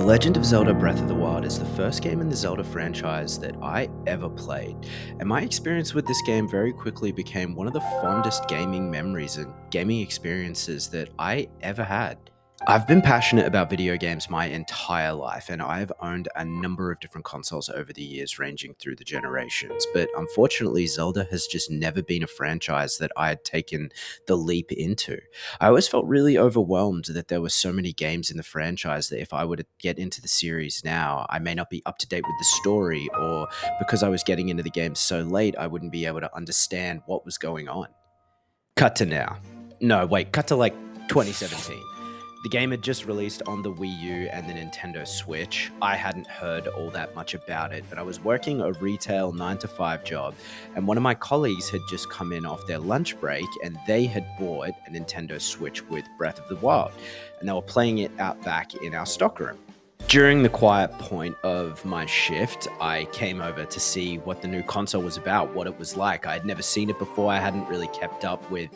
Legend of Zelda Breath of the Wild is the first game in the Zelda franchise that I ever played, and my experience with this game very quickly became one of the fondest gaming memories and gaming experiences that I ever had. I've been passionate about video games my entire life, and I've owned a number of different consoles over the years, ranging through the generations. But unfortunately, Zelda has just never been a franchise that I had taken the leap into. I always felt really overwhelmed that there were so many games in the franchise that if I were to get into the series now, I may not be up to date with the story, or because I was getting into the game so late, I wouldn't be able to understand what was going on. Cut to now. No, wait, cut to like 2017. The game had just released on the Wii U and the Nintendo Switch. I hadn't heard all that much about it, but I was working a retail 9-to-5 job, and one of my colleagues had just come in off their lunch break, and they had bought a Nintendo Switch with Breath of the Wild, and they were playing it out back in our stockroom. During the quiet point of my shift, I came over to see what the new console was about, what it was like. I had never seen it before. I hadn't really kept up with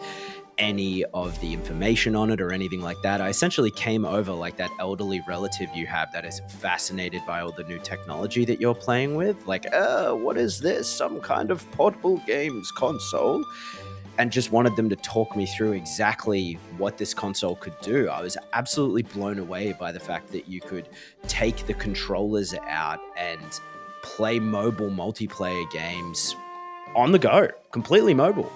any of the information on it or anything like that. I essentially came over like that elderly relative you have that is fascinated by all the new technology that you're playing with. Like, what is this? Some kind of portable games console? And just wanted them to talk me through exactly what this console could do. I was absolutely blown away by the fact that you could take the controllers out and play mobile multiplayer games on the go, completely mobile.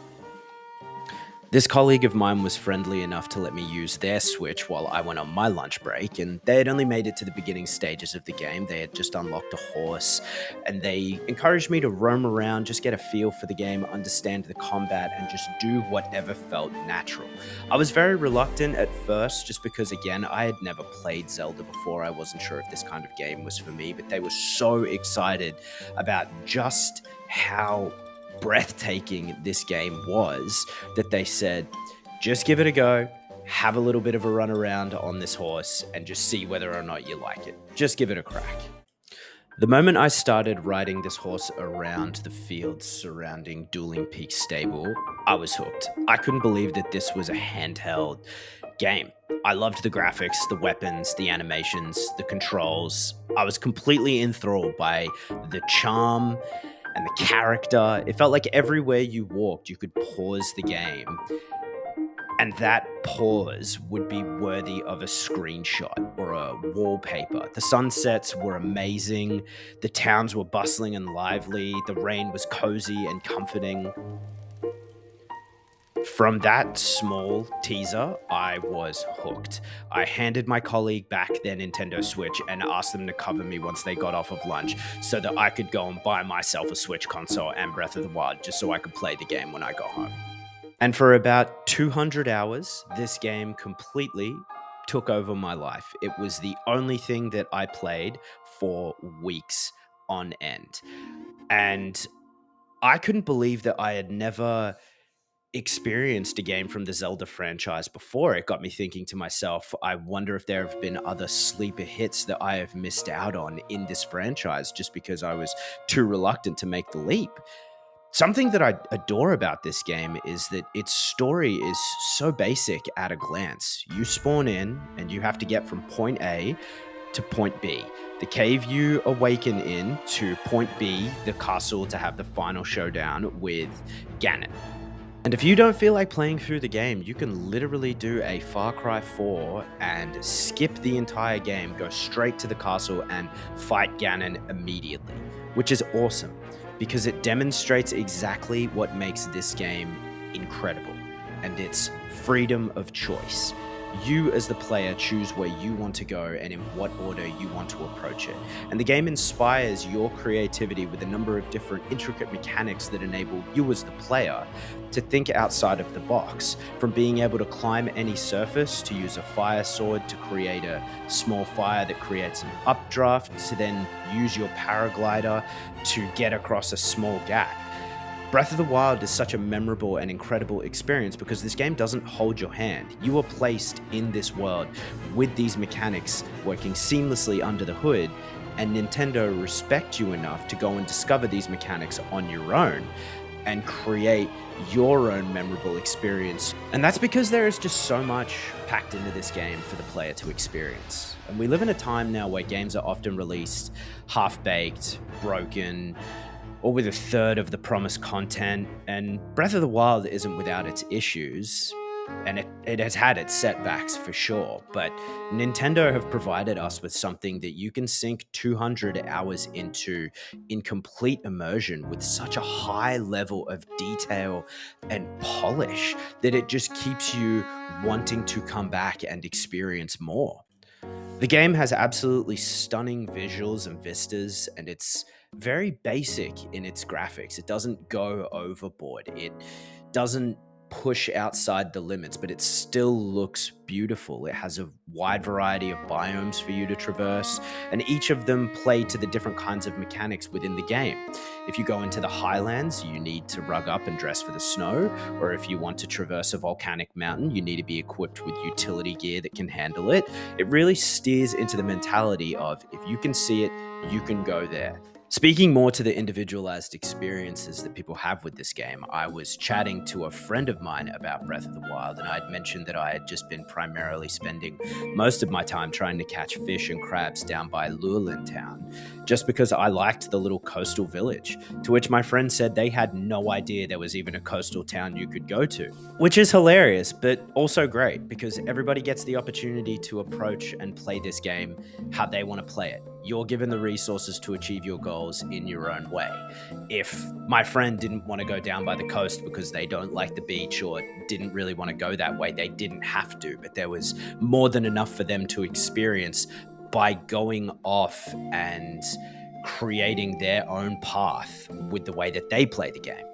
This colleague of mine was friendly enough to let me use their Switch while I went on my lunch break, and they had only made it to the beginning stages of the game. They had just unlocked a horse, and they encouraged me to roam around, just get a feel for the game, understand the combat, and just do whatever felt natural. I was very reluctant at first, just because, again, I had never played Zelda before. I wasn't sure if this kind of game was for me, but they were so excited about just how breathtaking this game was that they said, just give it a go, have a little bit of a run around on this horse, and just see whether or not you like it. Just give it a crack. The moment I started riding this horse around the fields surrounding Dueling Peak Stable, I was hooked. I couldn't believe that this was a handheld game. I loved the graphics, the weapons, the animations, the controls. I was completely enthralled by the charm and the character. It felt like everywhere you walked, you could pause the game, and that pause would be worthy of a screenshot or a wallpaper. The sunsets were amazing. The towns were bustling and lively. The rain was cozy and comforting. From that small teaser, I was hooked. I handed my colleague back their Nintendo Switch and asked them to cover me once they got off of lunch so that I could go and buy myself a Switch console and Breath of the Wild just so I could play the game when I got home. And for about 200 hours, this game completely took over my life. It was the only thing that I played for weeks on end. And I couldn't believe that I had never experienced a game from the Zelda franchise before. It got me thinking to myself, I wonder if there have been other sleeper hits that I have missed out on in this franchise just because I was too reluctant to make the leap. Something that I adore about this game is that its story is so basic at a glance. You spawn in and you have to get from point A to point B. The cave you awaken in to point B, the castle to have the final showdown with Ganon. And if you don't feel like playing through the game, you can literally do a Far Cry 4 and skip the entire game, go straight to the castle and fight Ganon immediately, which is awesome because it demonstrates exactly what makes this game incredible, and it's freedom of choice. You as the player choose where you want to go and in what order you want to approach it. And the game inspires your creativity with a number of different intricate mechanics that enable you as the player to think outside of the box. From being able to climb any surface, to use a fire sword to create a small fire that creates an updraft, to then use your paraglider to get across a small gap. Breath of the Wild is such a memorable and incredible experience because this game doesn't hold your hand. You are placed in this world with these mechanics working seamlessly under the hood, and Nintendo respect you enough to go and discover these mechanics on your own and create your own memorable experience. And that's because there is just so much packed into this game for the player to experience. And we live in a time now where games are often released half baked, broken, or with a third of the promised content. And Breath of the Wild isn't without its issues, and it has had its setbacks for sure. But Nintendo have provided us with something that you can sink 200 hours into in complete immersion with such a high level of detail and polish that it just keeps you wanting to come back and experience more. The game has absolutely stunning visuals and vistas, and it's very basic in its graphics. It doesn't go overboard. It doesn't push outside the limits, but it still looks beautiful. It has a wide variety of biomes for you to traverse, and each of them play to the different kinds of mechanics within the game. If you go into the highlands, you need to rug up and dress for the snow, or if you want to traverse a volcanic mountain, you need to be equipped with utility gear that can handle it. It really steers into the mentality of if you can see it, you can go there. Speaking more to the individualized experiences that people have with this game, I was chatting to a friend of mine about Breath of the Wild, and I'd mentioned that I had just been primarily spending most of my time trying to catch fish and crabs down by Llewellyn Town, just because I liked the little coastal village, to which my friend said they had no idea there was even a coastal town you could go to. Which is hilarious, but also great, because everybody gets the opportunity to approach and play this game how they want to play it. You're given the resources to achieve your goals in your own way. If my friend didn't want to go down by the coast because they don't like the beach or didn't really want to go that way, they didn't have to, but there was more than enough for them to experience by going off and creating their own path with the way that they play the game.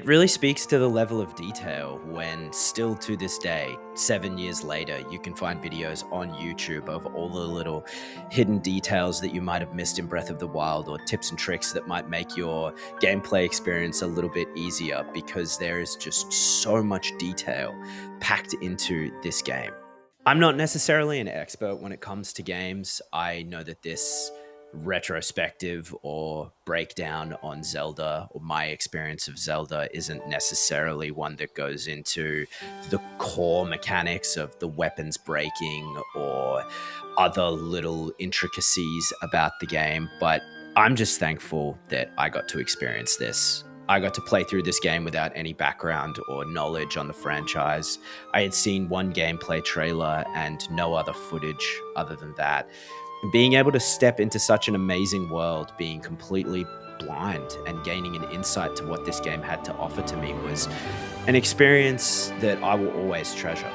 It really speaks to the level of detail when, still to this day, 7 years later, you can find videos on YouTube of all the little hidden details that you might have missed in Breath of the Wild, or tips and tricks that might make your gameplay experience a little bit easier, because there is just so much detail packed into this game. I'm not necessarily an expert when it comes to games. I know that this retrospective or breakdown on Zelda, or my experience of Zelda, isn't necessarily one that goes into the core mechanics of the weapons breaking or other little intricacies about the game, but I'm just thankful that I got to experience this. I got to play through this game without any background or knowledge on the franchise. I had seen one gameplay trailer and no other footage other than that. Being able to step into such an amazing world, being completely blind and gaining an insight to what this game had to offer to me, was an experience that I will always treasure.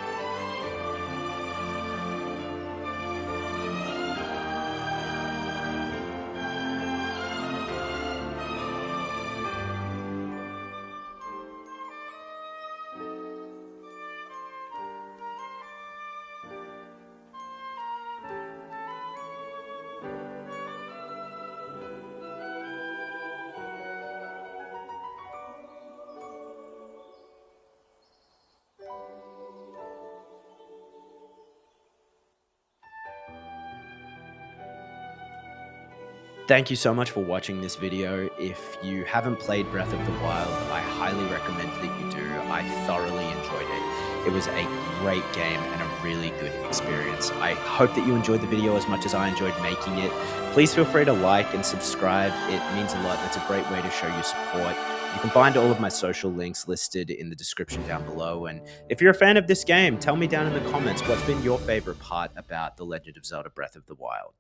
Thank you so much for watching this video. If you haven't played Breath of the Wild, I highly recommend that you do. I thoroughly enjoyed it. It was a great game and a really good experience. I hope that you enjoyed the video as much as I enjoyed making it. Please feel free to like and subscribe. It means a lot. It's a great way to show your support. You can find all of my social links listed in the description down below. And if you're a fan of this game, tell me down in the comments what's been your favorite part about The Legend of Zelda Breath of the Wild.